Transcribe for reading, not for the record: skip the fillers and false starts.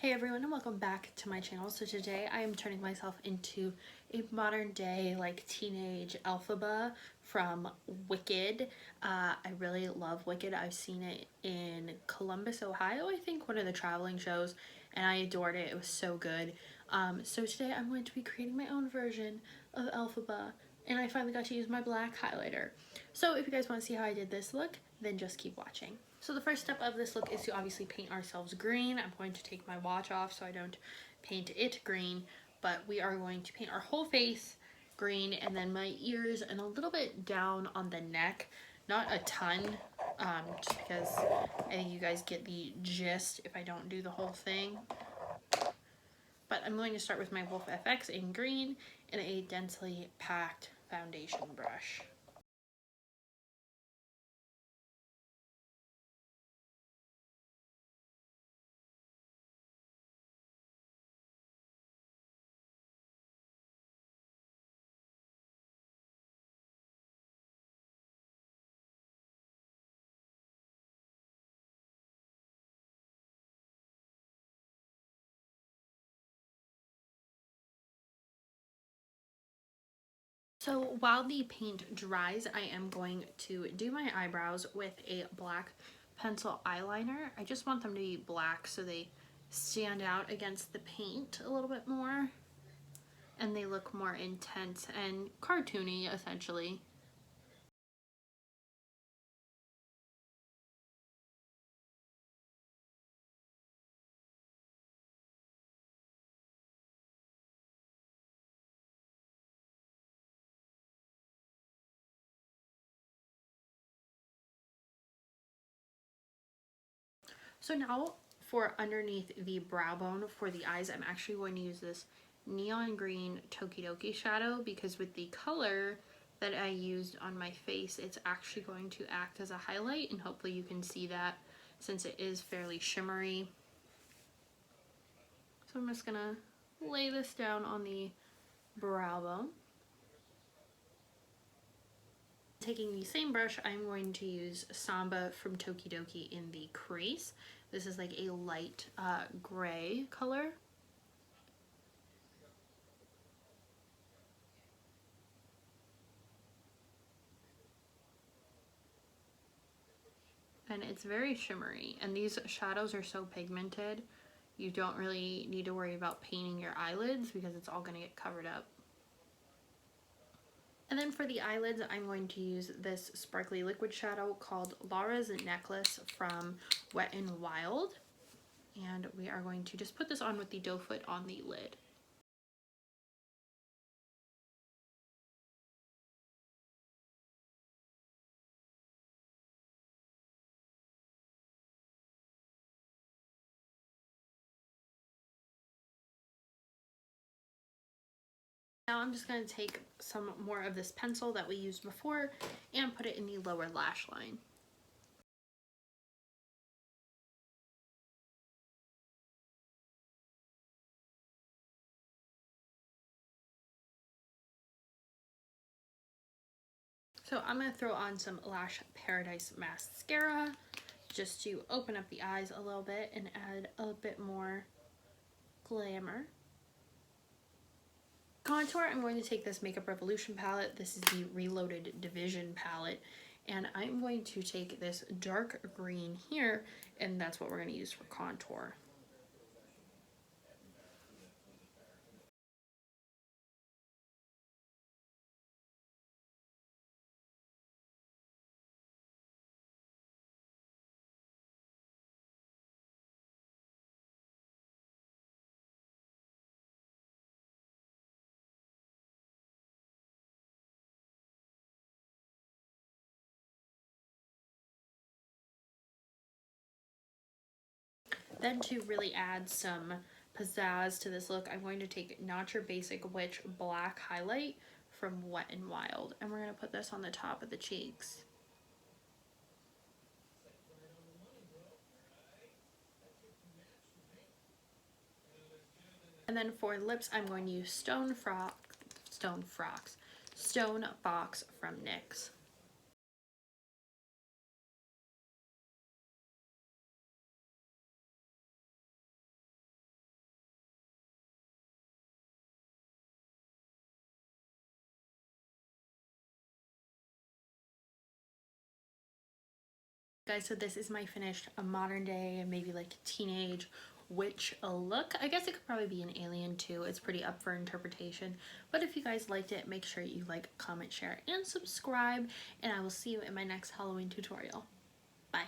Hey everyone, and welcome back to my channel. So today I am turning myself into a modern day like teenage Elphaba from Wicked. I really love Wicked. I've seen it in Columbus, Ohio, I think, one of the traveling shows, and I adored it. It was so good. So today I'm going to be creating my own version of Elphaba, and I finally got to use my black highlighter. So if you guys want to see how I did this look, then just keep watching. So the first step of this look is to obviously paint ourselves green. I'm going to take my watch off so I don't paint it green, but we are going to paint our whole face green, and then my ears and a little bit down on the neck. Not a ton, just because I think you guys get the gist if I don't do the whole thing. But I'm going to start with my Wolf FX in green and a densely packed foundation brush. So while the paint dries, I am going to do my eyebrows with a black pencil eyeliner. I just want them to be black so they stand out against the paint a little bit more and they look more intense and cartoony essentially. So now for underneath the brow bone for the eyes, I'm actually going to use this neon green Tokidoki shadow because with the color that I used on my face, it's actually going to act as a highlight, and hopefully you can see that since it is fairly shimmery. So I'm just gonna lay this down on the brow bone. Taking the same brush, I'm going to use Samba from Tokidoki in the crease. This is like a light gray color. And it's very shimmery, and these shadows are so pigmented you don't really need to worry about painting your eyelids because it's all going to get covered up. And then for the eyelids, I'm going to use this sparkly liquid shadow called Laura's Necklace from Wet n Wild, and we are going to just put this on with the doe foot on the lid. Now I'm just going to take some more of this pencil that we used before and put it in the lower lash line. So I'm going to throw on some Lash Paradise mascara just to open up the eyes a little bit and add a bit more glamour. Contour, I'm going to take this Makeup Revolution palette. This is the Reloaded Division palette, and I'm going to take this dark green here, and that's what we're going to use for contour. Then to really add some pizzazz to this look, I'm going to take Not Your Basic Witch Black Highlight from Wet n Wild, and we're going to put this on the top of the cheeks. And then for lips, I'm going to use Stone Fox from NYX. guys, so this is my finished modern day, maybe like teenage witch look. I guess it could probably be an alien too. It's pretty up for interpretation. But if you guys liked it, make sure you like, comment, share, and subscribe. And I will see you in my next Halloween tutorial. Bye.